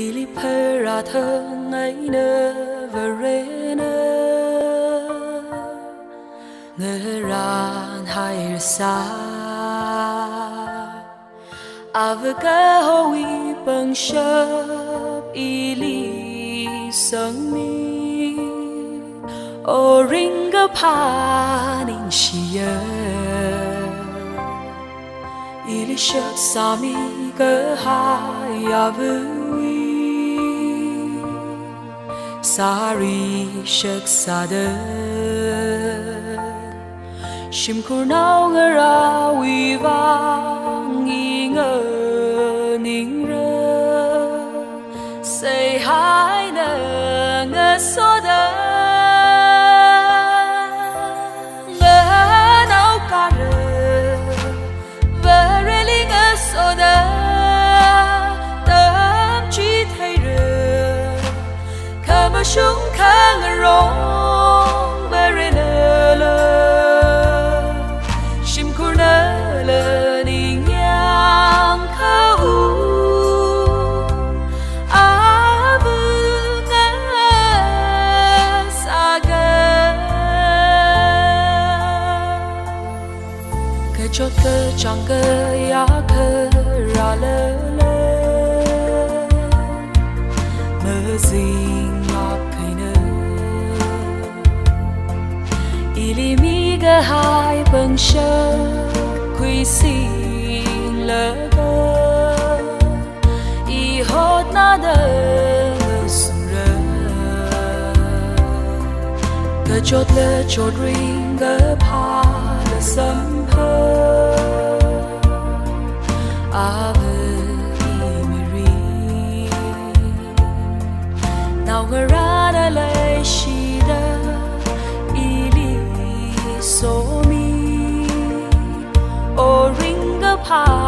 ili pera thơ ngày nơ verena ngơ ran hai sa avka hoi bang shap ili Reisangmi o ringa pa Ningshen ili shak sami Jajo-Avawui sari shak sada shim kurnau ngara wi vang ngơ ning ra say hai nơ ngơ so da ngơ nau ca rơ vơ rê li ngơ so da tâm trí thay rơ khờ mơ súng khờ ngơ rong vơ rê nơ lơ shim kur nơ lơ ni nhang khờ u cho cơ chẳng cơ ya cơ ra lơ lơ mơ dinh ngọc cây nơ ili mi gơ hai bâng sơ quy xin lơ gơ i hốt na đơ ngơ sung rơ gơ chốt lơ chốt ring gơ pa lơ sâm nào ngờ ra đã lấy shida ili so mi o ringa pa